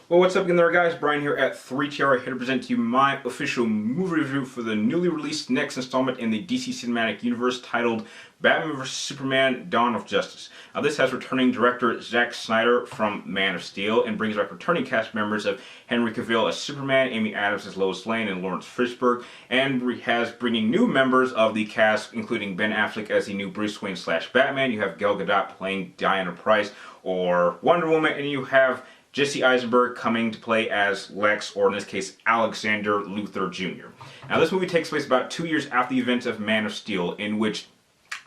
Well, what's up again there, guys? Brian here at 3TR, here to present to you my official movie review for the newly released next installment in the DC Cinematic Universe titled Batman vs. Superman: Dawn of Justice. Now, this has returning director Zack Snyder from Man of Steel and brings back returning cast members of Henry Cavill as Superman, Amy Adams as Lois Lane, and Lawrence Fishburne, and has bringing new members of the cast, including Ben Affleck as the new Bruce Wayne / Batman. You have Gal Gadot playing Diana Pryce or Wonder Woman, and you have Jesse Eisenberg coming to play as Lex, or in this case, Alexander Luthor Jr. Now, this movie takes place about 2 years after the events of Man of Steel, in which,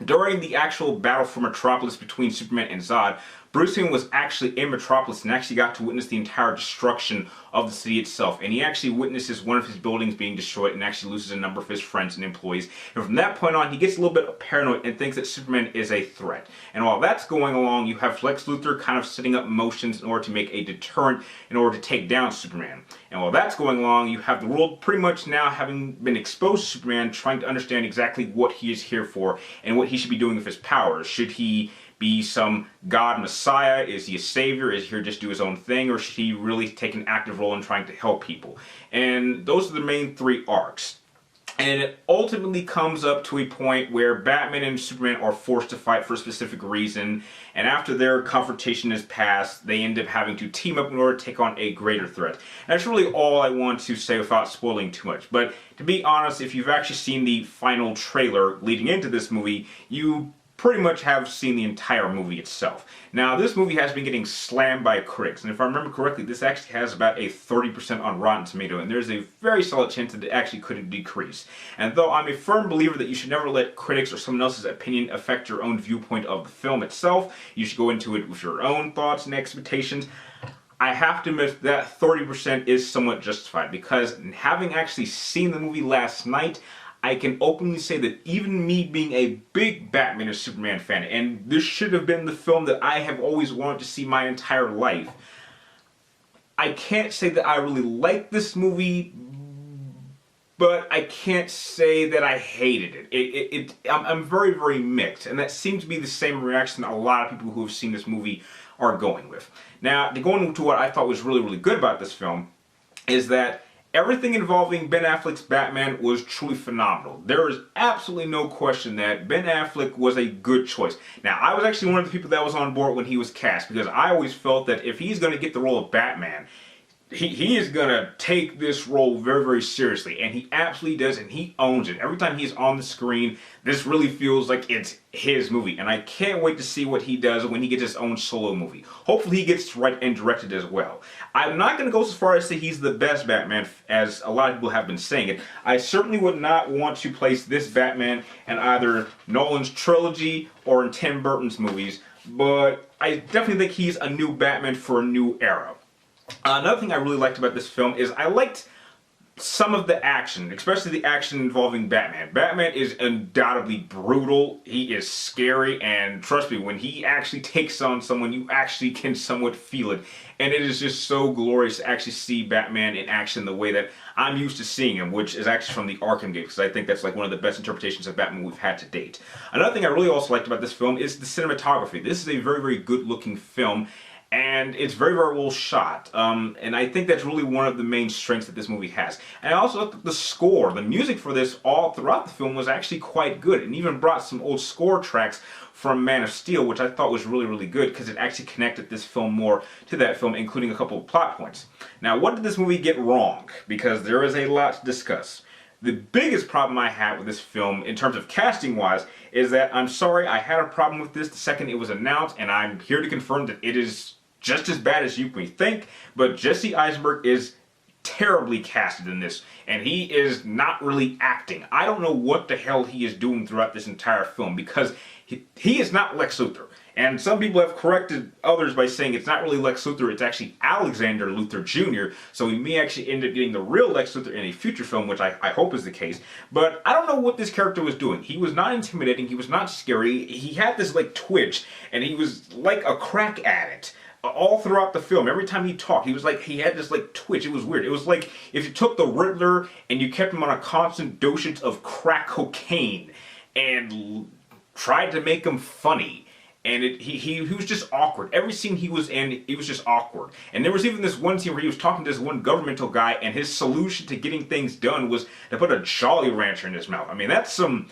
during the actual battle for Metropolis between Superman and Zod, Bruce Wayne was actually in Metropolis and actually got to witness the entire destruction of the city itself. And he actually witnesses one of his buildings being destroyed and actually loses a number of his friends and employees. And from that point on, he gets a little bit paranoid and thinks that Superman is a threat. And while that's going along, you have Lex Luthor kind of setting up motions in order to make a deterrent in order to take down Superman. And while that's going along, you have the world pretty much now having been exposed to Superman, trying to understand exactly what he is here for and what he should be doing with his powers. Should he be some god messiah? Is he a savior? Is he here just do his own thing? Or should he really take an active role in trying to help people? And those are the main three arcs. And it ultimately comes up to a point where Batman and Superman are forced to fight for a specific reason, and after their confrontation is passed, they end up having to team up in order to take on a greater threat. And that's really all I want to say without spoiling too much. But to be honest, if you've actually seen the final trailer leading into this movie, you pretty much have seen the entire movie itself. Now, this movie has been getting slammed by critics, and if I remember correctly, this actually has about a 30% on Rotten Tomato, and there's a very solid chance that it actually could decrease. And though I'm a firm believer that you should never let critics or someone else's opinion affect your own viewpoint of the film itself, you should go into it with your own thoughts and expectations, I have to admit that 30% is somewhat justified, because having actually seen the movie last night, I can openly say that even me being a big Batman and Superman fan, and this should have been the film that I have always wanted to see my entire life, I can't say that I really liked this movie, but I can't say that I hated it. I'm very, very mixed, and that seems to be the same reaction a lot of people who have seen this movie are going with. Now, to go into what I thought was really, really good about this film is that everything involving Ben Affleck's Batman was truly phenomenal. There is absolutely no question that Ben Affleck was a good choice. Now, I was actually one of the people that was on board when he was cast, because I always felt that if he's going to get the role of Batman, he is going to take this role very, very seriously, and he absolutely does, and he owns it. Every time he's on the screen, this really feels like it's his movie, and I can't wait to see what he does when he gets his own solo movie. Hopefully he gets to write and direct it as well. I'm not going to go so far as to say he's the best Batman, as a lot of people have been saying it. I certainly would not want to place this Batman in either Nolan's trilogy or in Tim Burton's movies, but I definitely think he's a new Batman for a new era. Another thing I really liked about this film is I liked some of the action, especially the action involving Batman. Batman is undoubtedly brutal, he is scary, and trust me, when he actually takes on someone, you actually can somewhat feel it. And it is just so glorious to actually see Batman in action the way that I'm used to seeing him, which is actually from the Arkham games, because I think that's like one of the best interpretations of Batman we've had to date. Another thing I really also liked about this film is the cinematography. This is a very, very good looking film, and it's very, very well shot. And I think that's really one of the main strengths that this movie has. And I also thought the score, the music for this all throughout the film was actually quite good, and even brought some old score tracks from Man of Steel, which I thought was really, really good, because it actually connected this film more to that film, including a couple of plot points. Now, what did this movie get wrong? Because there is a lot to discuss. The biggest problem I had with this film, in terms of casting-wise, is that, I'm sorry, I had a problem with this the second it was announced, and I'm here to confirm that it is just as bad as you may think, but Jesse Eisenberg is terribly casted in this, and he is not really acting. I don't know what the hell he is doing throughout this entire film, because he is not Lex Luthor. And some people have corrected others by saying it's not really Lex Luthor, it's actually Alexander Luthor Jr., so we may actually end up getting the real Lex Luthor in a future film, which I hope is the case. But I don't know what this character was doing. He was not intimidating, he was not scary, he had this like twitch, and he was like a crack addict. All throughout the film, every time he talked, he was like, he had this like twitch. It was weird. It was like if you took the Riddler and you kept him on a constant dosage of crack cocaine and tried to make him funny. and he was just awkward. Every scene he was in, it was just awkward. And there was even this one scene where he was talking to this one governmental guy, and his solution to getting things done was to put a Jolly Rancher in his mouth. I mean, that's some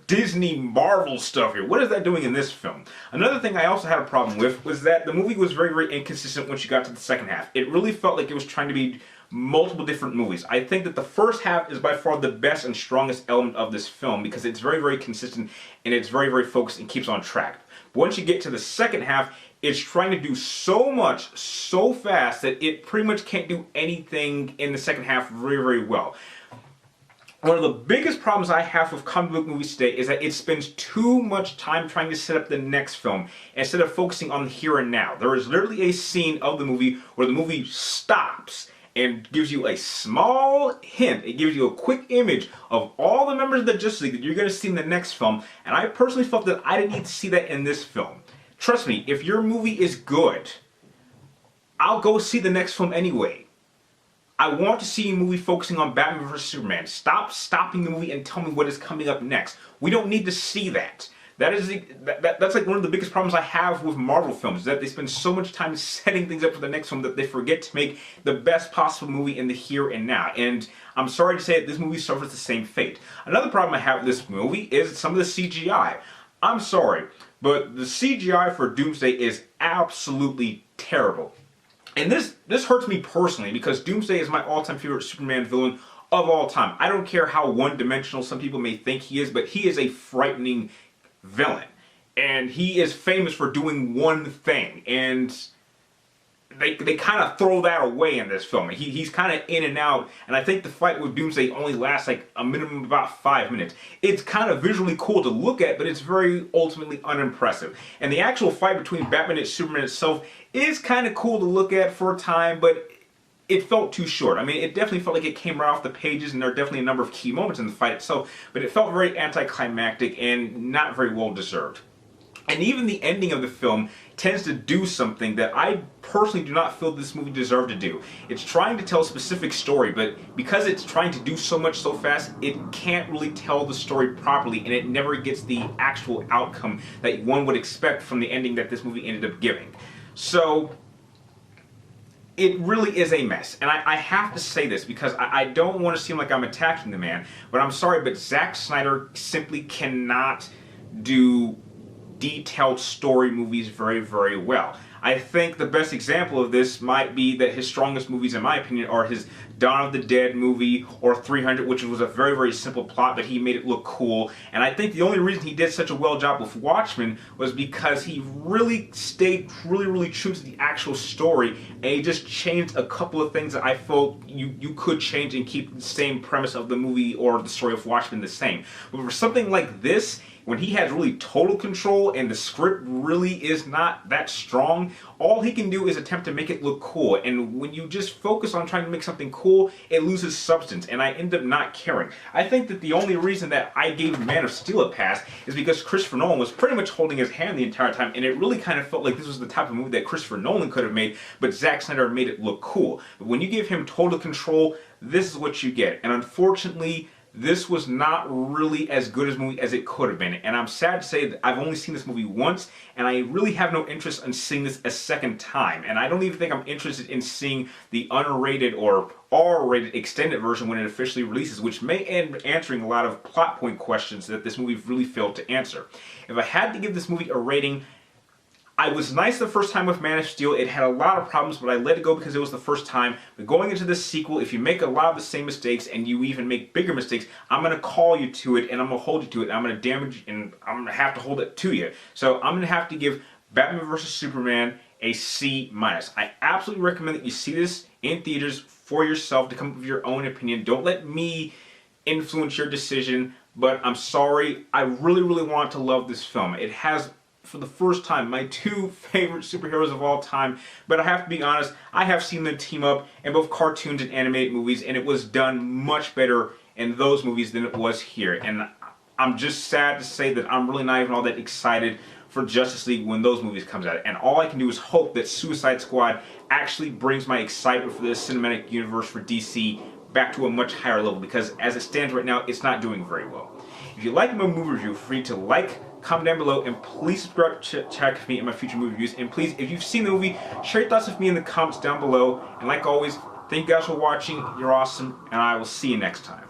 Disney Marvel stuff here. What is that doing in this film? Another thing I also had a problem with was that the movie was very, very inconsistent once you got to the second half. It really felt like it was trying to be multiple different movies. I think that the first half is by far the best and strongest element of this film because it's very, very consistent and it's very, very focused and keeps on track. But once you get to the second half, it's trying to do so much so fast that it pretty much can't do anything in the second half very, very well. One of the biggest problems I have with comic book movies today is that it spends too much time trying to set up the next film instead of focusing on the here and now. There is literally a scene of the movie where the movie stops and gives you a small hint. It gives you a quick image of all the members of the Justice League that you're going to see in the next film, and I personally felt that I didn't need to see that in this film. Trust me, if your movie is good, I'll go see the next film anyway. I want to see a movie focusing on Batman vs. Superman. Stop stopping the movie and tell me what is coming up next. We don't need to see that. That's like one of the biggest problems I have with Marvel films, is that they spend so much time setting things up for the next film that they forget to make the best possible movie in the here and now. And I'm sorry to say that this movie suffers the same fate. Another problem I have with this movie is some of the CGI. I'm sorry, but the CGI for Doomsday is absolutely terrible. And this hurts me personally because Doomsday is my all-time favorite Superman villain of all time. I don't care how one-dimensional some people may think he is, but he is a frightening villain. And he is famous for doing one thing. And they kind of throw that away in this film. He's kind of in and out, and I think the fight with Doomsday only lasts like a minimum of about 5 minutes. It's kind of visually cool to look at, but it's very ultimately unimpressive. And the actual fight between Batman and Superman itself is kind of cool to look at for a time, but it felt too short. I mean, it definitely felt like it came right off the pages, and there are definitely a number of key moments in the fight itself, but it felt very anticlimactic and not very well deserved. And even the ending of the film tends to do something that I personally do not feel this movie deserved to do. It's trying to tell a specific story, but because it's trying to do so much so fast, it can't really tell the story properly, and it never gets the actual outcome that one would expect from the ending that this movie ended up giving. So it really is a mess. And I have to say this because I don't want to seem like I'm attacking the man, but I'm sorry, but Zack Snyder simply cannot do detailed story movies very, very well. I think the best example of this might be that his strongest movies, in my opinion, are his Dawn of the Dead movie or 300, which was a very, very simple plot, but he made it look cool. And I think the only reason he did such a well job with Watchmen was because he really stayed really, really true to the actual story, and he just changed a couple of things that I felt you could change and keep the same premise of the movie or the story of Watchmen the same. But for something like this, when he has really total control and the script really is not that strong, all he can do is attempt to make it look cool. And when you just focus on trying to make something cool, it loses substance, and I end up not caring. I think that the only reason that I gave Man of Steel a pass is because Christopher Nolan was pretty much holding his hand the entire time, and it really kind of felt like this was the type of movie that Christopher Nolan could have made, but Zack Snyder made it look cool. But when you give him total control, this is what you get. And unfortunately, this was not really as good as a movie as it could have been, and I'm sad to say that I've only seen this movie once, and I really have no interest in seeing this a second time, and I don't even think I'm interested in seeing the unrated or R-rated extended version when it officially releases, which may end up answering a lot of plot point questions that this movie really failed to answer. If I had to give this movie a rating, I was nice the first time with Man of Steel. It had a lot of problems, but I let it go because it was the first time. But going into this sequel, if you make a lot of the same mistakes and you even make bigger mistakes, I'm going to call you to it and I'm going to hold you to it. I'm going to damage and I'm going to have to hold it to you. So I'm going to have to give Batman vs. Superman a C-. I absolutely recommend that you see this in theaters for yourself to come up with your own opinion. Don't let me influence your decision, but I'm sorry. I really, really want to love this film. It has, for the first time, my two favorite superheroes of all time, but I have to be honest, I have seen them team up in both cartoons and animated movies, and it was done much better in those movies than it was here. And I'm just sad to say that I'm really not even all that excited for Justice League when those movies comes out. And all I can do is hope that Suicide Squad actually brings my excitement for this cinematic universe for DC back to a much higher level, because as it stands right now, it's not doing very well. If you like my movie review, feel free to like, comment down below, and please subscribe to check with me in my future movie reviews. And please, if you've seen the movie, share your thoughts with me in the comments down below. And like always, thank you guys for watching. You're awesome, and I will see you next time.